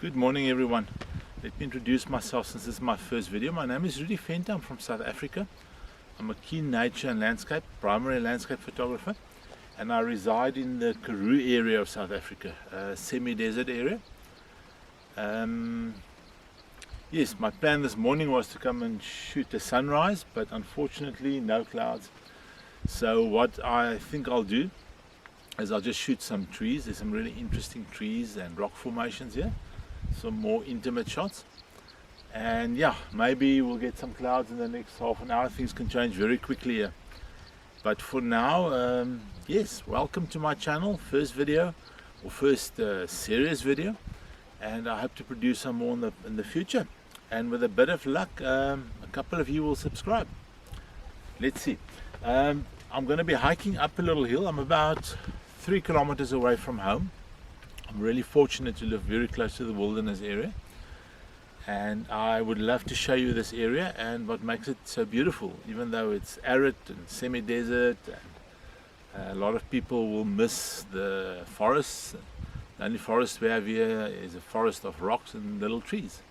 Good morning everyone. Let me introduce myself since this is my first video. My name is Rudy Venter. I'm from South Africa. I'm a keen nature and landscape, primary landscape photographer, and I reside in the Karoo area of South Africa, a semi-desert area. Yes, my plan this morning was to come and shoot the sunrise, but unfortunately no clouds. So what I think I'll do is I'll just shoot some trees. There's some really interesting trees and rock formations here. Some more intimate shots, and yeah, maybe we'll get some clouds in the next half an hour. Things can change very quickly here, but for now, yes, welcome to my channel. First video, or first serious video, and I hope to produce some more in the future, and with a bit of luck, a couple of you will subscribe. Let's see. I'm going to be hiking up a little hill. I'm about 3 kilometers away from home. I'm really fortunate to live very close to the wilderness area, and I would love to show you this area and what makes it so beautiful, even though it's arid and semi-desert, and a lot of people will miss the forests. The only forest we have here is a forest of rocks and little trees.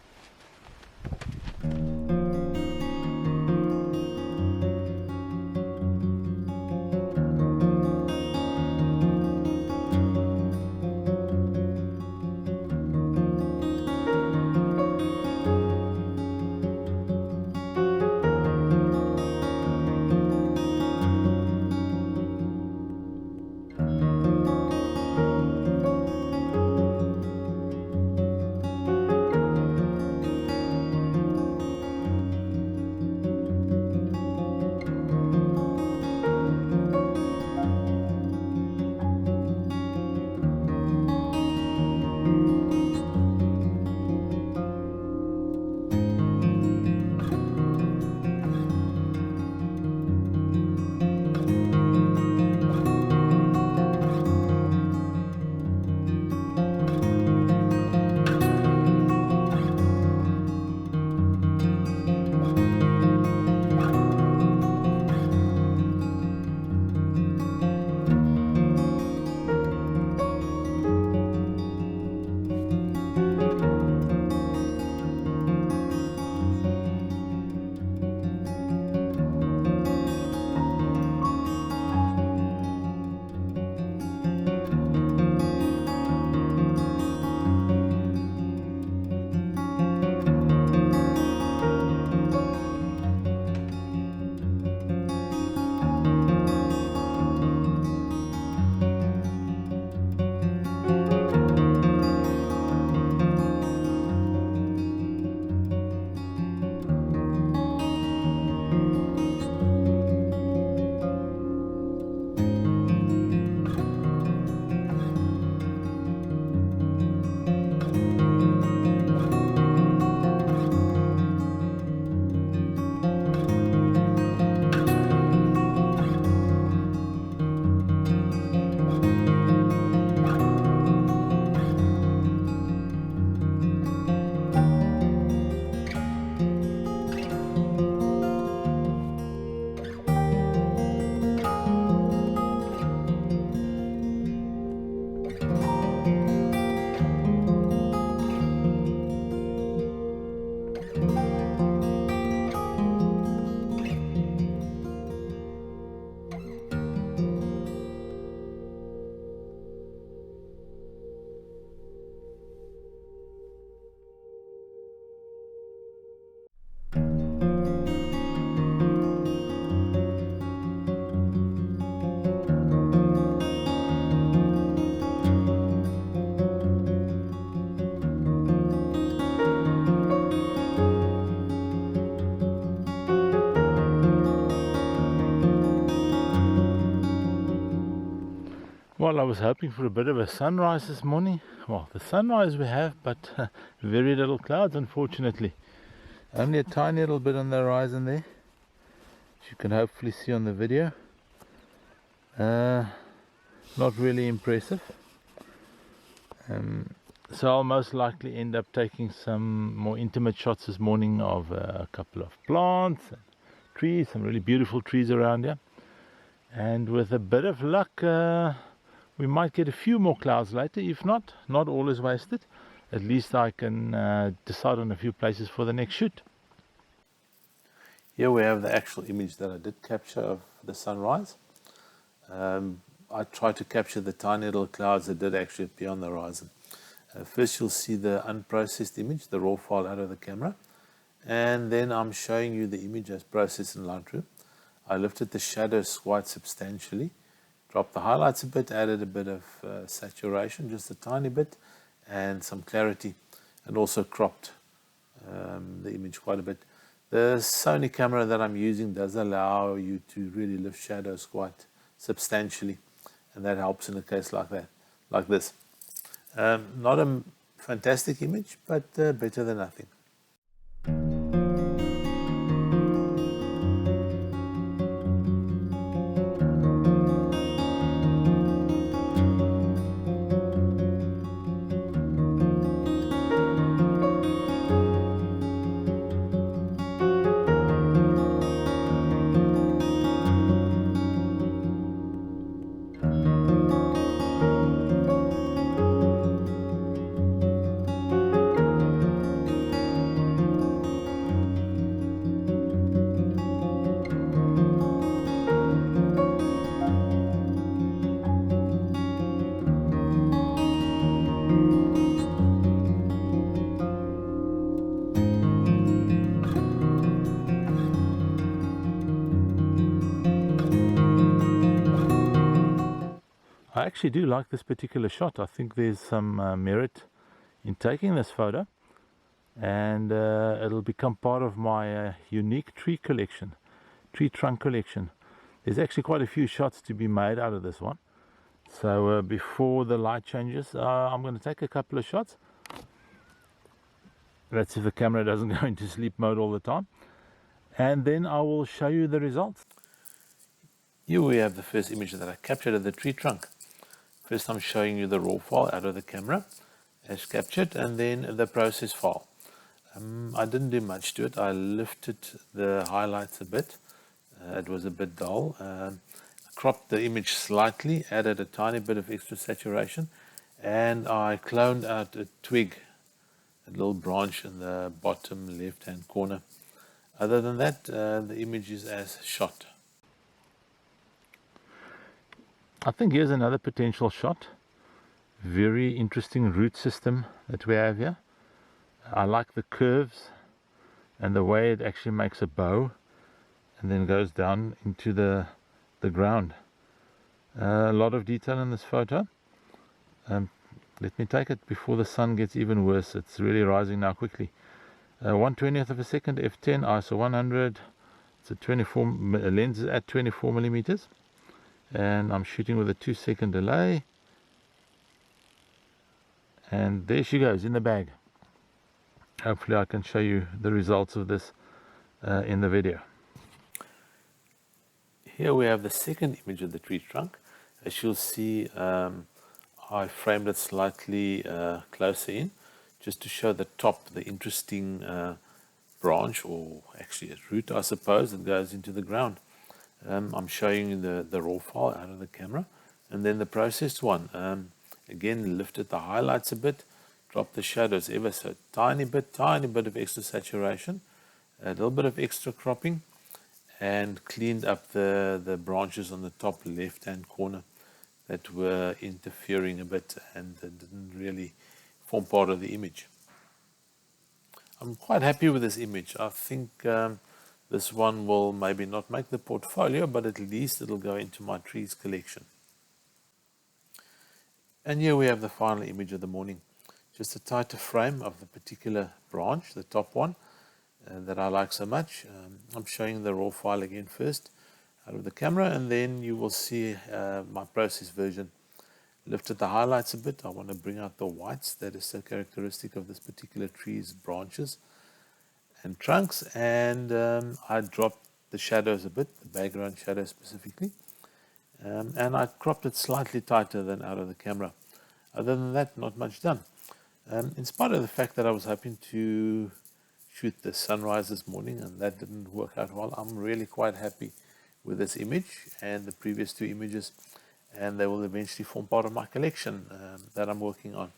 Well, I was hoping for a bit of a sunrise this morning. Well, the sunrise we have, but very little clouds, unfortunately. Only a tiny little bit on the horizon there, which you can hopefully see on the video. Not really impressive. So I'll most likely end up taking some more intimate shots this morning of a couple of plants and trees, some really beautiful trees around here. And with a bit of luck, we might get a few more clouds later. If not all is wasted. at least I can decide on a few places for the next shoot. Here we have the actual image that I did capture of the sunrise. I tried to capture the tiny little clouds that did actually appear on the horizon. First you'll see the unprocessed image, the raw file out of the camera, and then I'm showing you the image as processed in Lightroom. I lifted the shadows quite substantially, dropped the highlights a bit, added a bit of saturation, just a tiny bit, and some clarity, and also cropped the image quite a bit. The Sony camera that I'm using does allow you to really lift shadows quite substantially, and that helps in a case like that, like this. Not a fantastic image, but better than nothing. I actually do like this particular shot. I think there's some merit in taking this photo, and it'll become part of my unique tree collection, tree trunk collection. There's actually quite a few shots to be made out of this one. So before the light changes, I'm going to take a couple of shots. That's if the camera doesn't go into sleep mode all the time. And then I will show you the results. Here we have the first image that I captured of the tree trunk. First I'm showing you the raw file out of the camera as captured, and then the process file. I didn't do much to it. I lifted the highlights a bit. It was a bit dull. Cropped the image slightly, added a tiny bit of extra saturation, and I cloned out a twig, a little branch in the bottom left hand corner. Other than that, the image is as shot. I think here's another potential shot. Very interesting root system that we have here. I like the curves and the way it actually makes a bow and then goes down into the ground. A lot of detail in this photo. Let me take it before the sun gets even worse. It's really rising now quickly. 1/20th of a second, f10, ISO 100. It's a 24 lens at 24 millimeters. And I'm shooting with a 2-second delay, and there she goes in the bag. Hopefully I can show you the results of this in the video. Here we have the second image of the tree trunk. As you'll see, I framed it slightly closer in, just to show the top, the interesting branch, or actually a root I suppose, that goes into the ground. I'm showing you the raw file out of the camera, and then the processed one. Again, lifted the highlights a bit, dropped the shadows ever so tiny bit of extra saturation, a little bit of extra cropping, and cleaned up the branches on the top left hand corner that were interfering a bit and didn't really form part of the image. I'm quite happy with this image. I think this one will maybe not make the portfolio, but at least it'll go into my trees collection. And here we have the final image of the morning. Just a tighter frame of the particular branch, the top one, that I like so much. I'm showing the raw file again first out of the camera, and then you will see my process version. Lifted the highlights a bit. I want to bring out the whites that is so characteristic of this particular tree's branches and trunks, and I dropped the shadows a bit, the background shadows specifically, and I cropped it slightly tighter than out of the camera. Other than that, not much done. In spite of the fact that I was hoping to shoot the sunrise this morning and that didn't work out well, I'm really quite happy with this image and the previous two images, and they will eventually form part of my collection that I'm working on.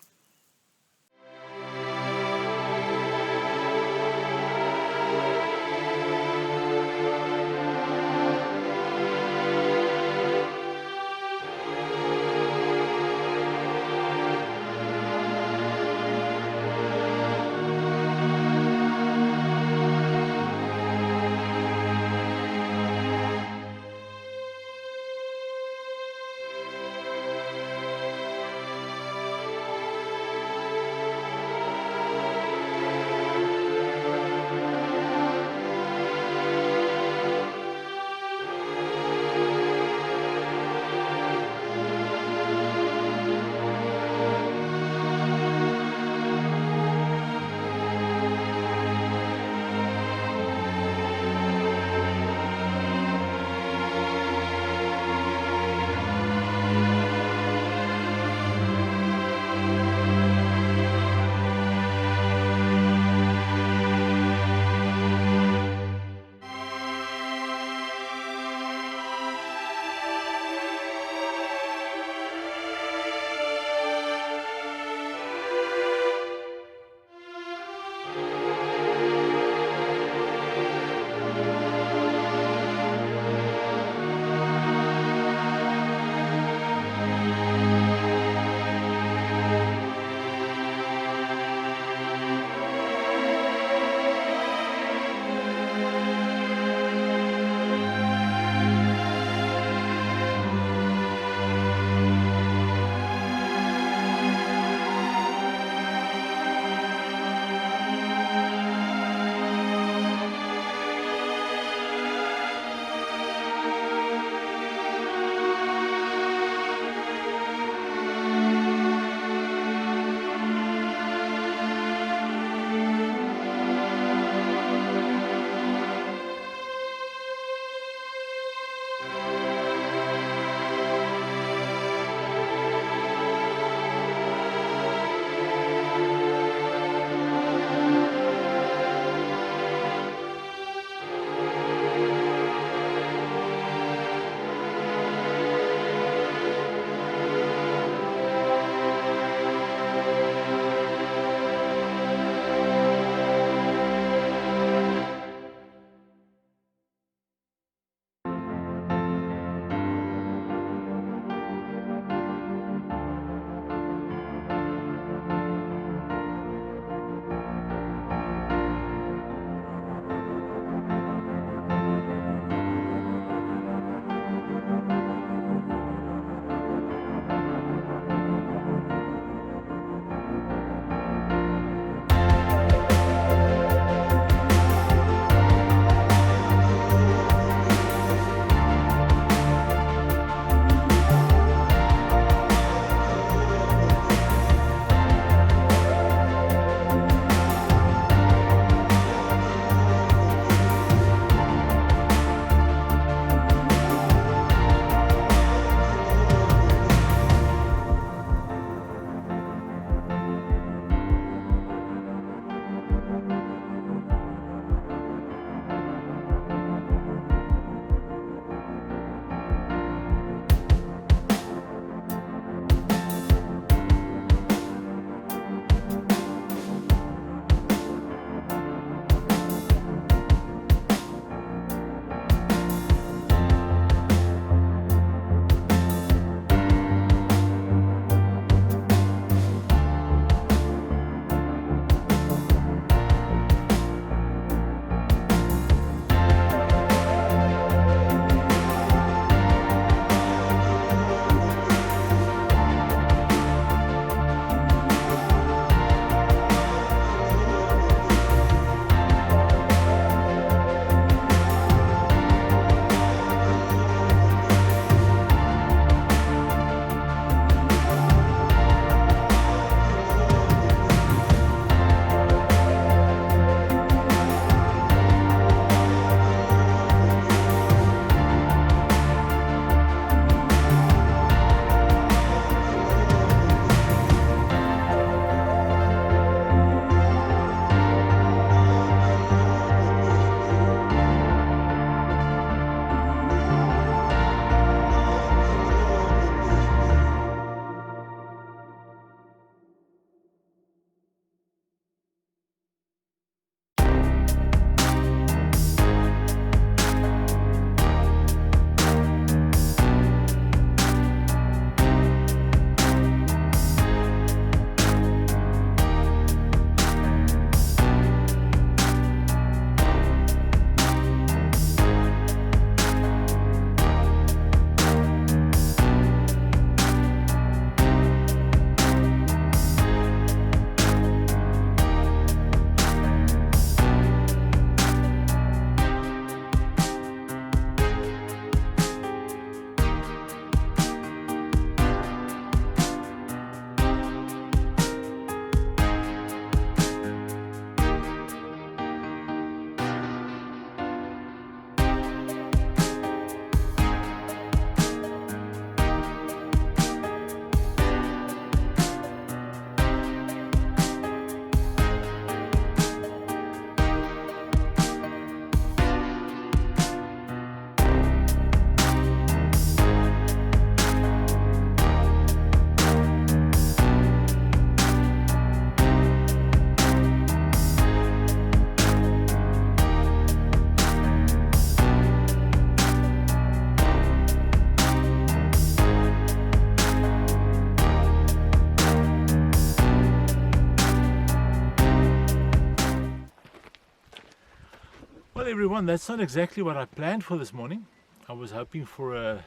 Well everyone, that's not exactly what I planned for this morning. I was hoping for a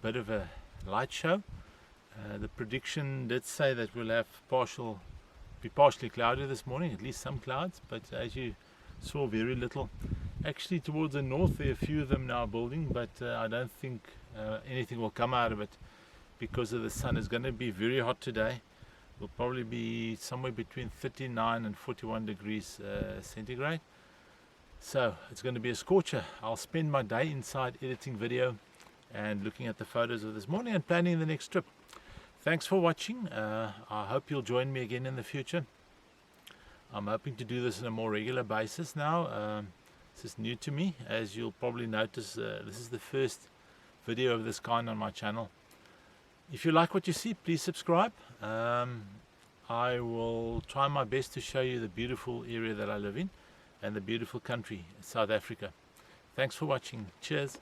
bit of a light show. The prediction did say that we'll have be partially cloudy this morning, at least some clouds, but as you saw, very little. Actually towards the north there are a few of them now building, but I don't think anything will come out of it because of the sun. Is going to be very hot today. Will probably be somewhere between 39 and 41 degrees centigrade. So it's going to be a scorcher. I'll spend my day inside editing video and looking at the photos of this morning and planning the next trip. Thanks for watching. I hope you'll join me again in the future. I'm hoping to do this on a more regular basis now. This is new to me. As you'll probably notice, this is the first video of this kind on my channel. If you like what you see, please subscribe. I will try my best to show you the beautiful area that I live in and the beautiful country, South Africa. Thanks for watching. Cheers.